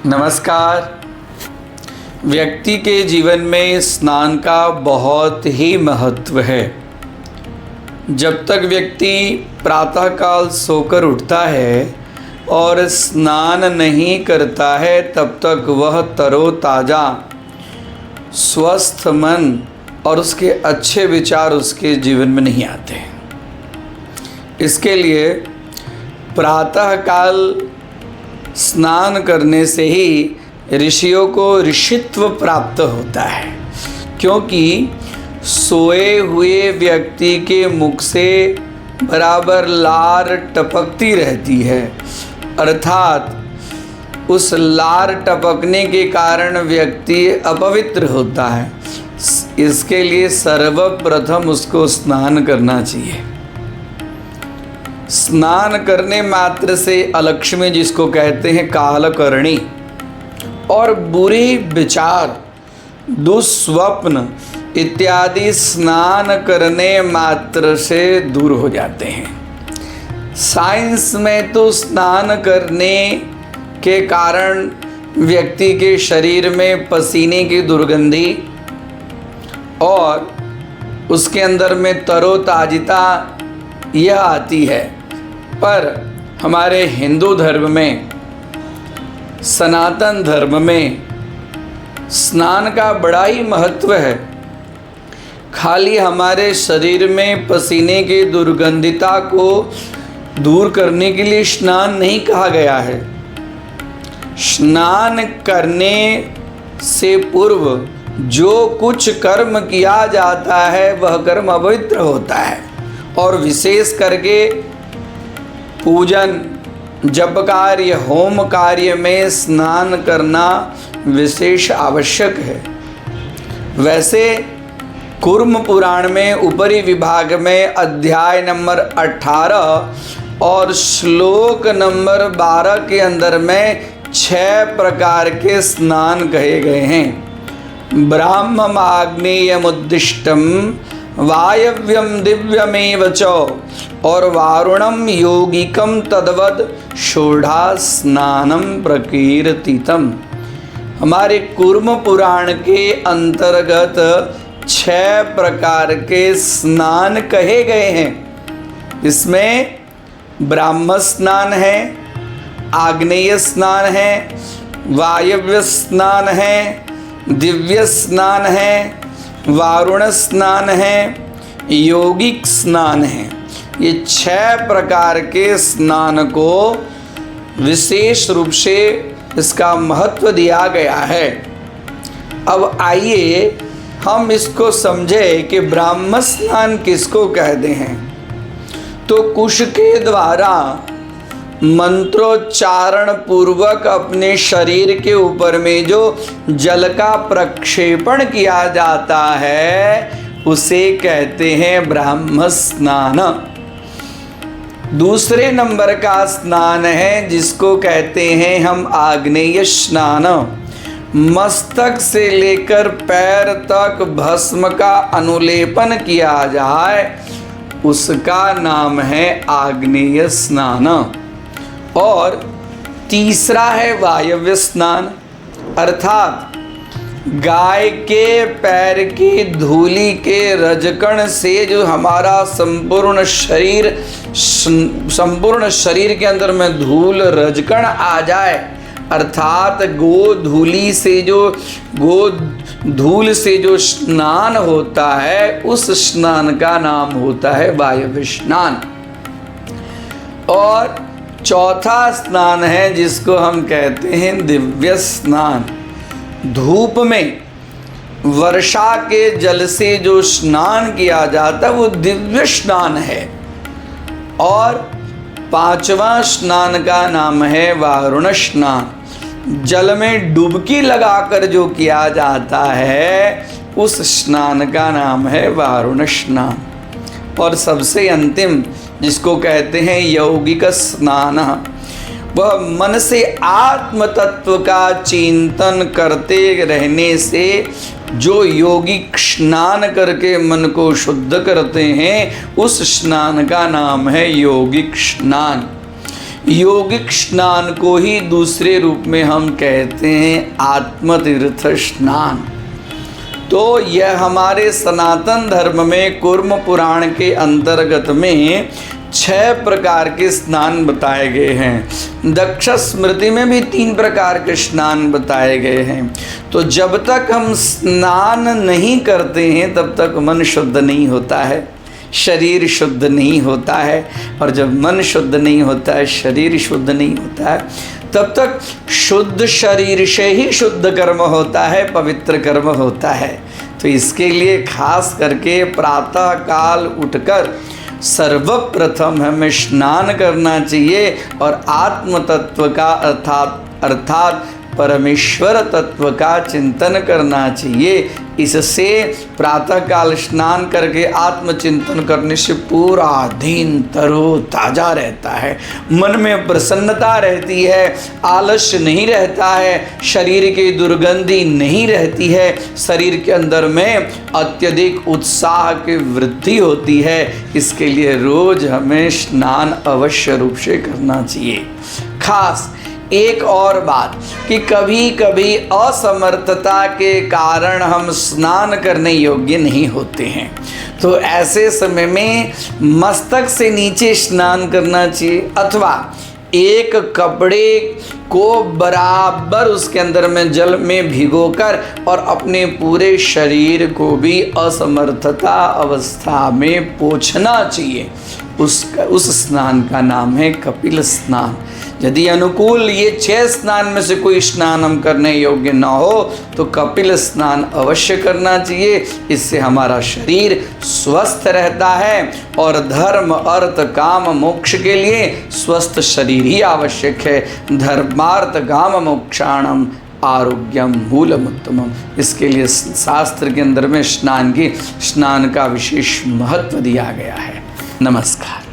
नमस्कार। व्यक्ति के जीवन में स्नान का बहुत ही महत्व है। जब तक व्यक्ति प्रातःकाल सोकर उठता है और स्नान नहीं करता है तब तक वह तरोताज़ा, स्वस्थ मन और उसके अच्छे विचार उसके जीवन में नहीं आते। इसके लिए प्रातःकाल स्नान करने से ही ऋषियों को ऋषित्व प्राप्त होता है, क्योंकि सोए हुए व्यक्ति के मुख से बराबर लार टपकती रहती है, अर्थात उस लार टपकने के कारण व्यक्ति अपवित्र होता है। इसके लिए सर्वप्रथम उसको स्नान करना चाहिए। स्नान करने मात्र से अलक्ष्मी, जिसको कहते हैं कालकर्णी, और बुरे विचार, दुस्वप्न इत्यादि स्नान करने मात्र से दूर हो जाते हैं। साइंस में तो स्नान करने के कारण व्यक्ति के शरीर में पसीने की दुर्गंधी और उसके अंदर में तरोताज़ा यह आती है, पर हमारे हिंदू धर्म में, सनातन धर्म में स्नान का बड़ा ही महत्व है। खाली हमारे शरीर में पसीने की दुर्गंधिता को दूर करने के लिए स्नान नहीं कहा गया है। स्नान करने से पूर्व जो कुछ कर्म किया जाता है वह कर्म अपवित्र होता है, और विशेष करके पूजन, जप कार्य, होम कार्य में स्नान करना विशेष आवश्यक है। वैसे कूर्म पुराण में ऊपरी विभाग में अध्याय नंबर 18 और श्लोक नंबर 12 के अंदर में 6 प्रकार के स्नान कहे गए हैं। ब्राह्मम आग्नेयमुद्दिष्टम वायव्यम दिव्यमेव च और वारुणम योगिकम तद्वद षोडा स्नानम प्रकीर्तितम। हमारे कूर्म पुराण के अंतर्गत 6 प्रकार के स्नान कहे गए हैं। इसमें ब्राह्म स्नान है, आग्नेय स्नान है, वायव्य स्नान है, दिव्य स्नान है, वारुण स्नान है, योगिक स्नान है। ये 6 प्रकार के स्नान को विशेष रूप से इसका महत्व दिया गया है। अब आइए हम इसको समझें कि ब्राह्म स्नान किसको कहते हैं। तो कुश के द्वारा मंत्रोच्चारण पूर्वक अपने शरीर के ऊपर में जो जल का प्रक्षेपण किया जाता है उसे कहते हैं ब्राह्म स्नान। दूसरे नंबर का स्नान है जिसको कहते हैं हम आग्नेय स्नान। मस्तक से लेकर पैर तक भस्म का अनुलेपन किया जाए उसका नाम है आग्नेय स्नान। और तीसरा है वायव्य स्नान, अर्थात गाय के पैर की धूली के रजकण से जो हमारा संपूर्ण शरीर के अंदर में धूल रजकण आ जाए, अर्थात गोधूली से गोधूल से जो स्नान होता है उस स्नान का नाम होता है वायव्य स्नान। और चौथा स्नान है जिसको हम कहते हैं दिव्य स्नान। धूप में वर्षा के जल से जो स्नान किया जाता है वो दिव्य स्नान है। और 5वां स्नान का नाम है वारुण स्नान। जल में डुबकी लगाकर जो किया जाता है उस स्नान का नाम है वारुण स्नान। और सबसे अंतिम जिसको कहते हैं यौगिक स्नान, वह मन से आत्म तत्व का चिंतन करते रहने से जो यौगिक स्नान करके मन को शुद्ध करते हैं उस स्नान का नाम है यौगिक स्नान। योगिक स्नान को ही दूसरे रूप में हम कहते हैं आत्मतीर्थ स्नान। तो यह हमारे सनातन धर्म में कूर्म पुराण के अंतर्गत में 6 प्रकार के स्नान बताए गए हैं। दक्ष स्मृति में भी 3 प्रकार के स्नान बताए गए हैं। तो जब तक हम स्नान नहीं करते हैं तब तक मन शुद्ध नहीं होता है, शरीर शुद्ध नहीं होता है, और जब मन शुद्ध नहीं होता है, शरीर शुद्ध नहीं होता है, तब तक शुद्ध शरीर से ही शुद्ध कर्म होता है, पवित्र कर्म होता है। तो इसके लिए खास करके प्रातः काल उठकर सर्वप्रथम हमें स्नान करना चाहिए और आत्म तत्व का अर्थात परमेश्वर तत्व का चिंतन करना चाहिए। इससे प्रातःकाल स्नान करके आत्मचिंतन करने से पूरा दिन तरोताजा रहता है, मन में प्रसन्नता रहती है, आलस्य नहीं रहता है, शरीर की दुर्गंधी नहीं रहती है, शरीर के अंदर में अत्यधिक उत्साह की वृद्धि होती है। इसके लिए रोज हमें स्नान अवश्य रूप से करना चाहिए। खास एक और बात कि कभी कभी असमर्थता के कारण हम स्नान करने योग्य नहीं होते हैं, तो ऐसे समय में मस्तक से नीचे स्नान करना चाहिए, अथवा एक कपड़े को बराबर उसके अंदर में जल में भिगोकर और अपने पूरे शरीर को भी असमर्थता अवस्था में पोंछना चाहिए। उस स्नान का नाम है कपिल स्नान। यदि अनुकूल ये 6 स्नान में से कोई स्नान हम करने योग्य न हो तो कपिल स्नान अवश्य करना चाहिए। इससे हमारा शरीर स्वस्थ रहता है और धर्म अर्थ काम मोक्ष के लिए स्वस्थ शरीर ही आवश्यक है। धर्मार्थ काम मोक्षाणम आरोग्यम मूलमुत्तमम। इसके लिए शास्त्र के अंदर में स्नान का विशेष महत्व दिया गया है। नमस्कार।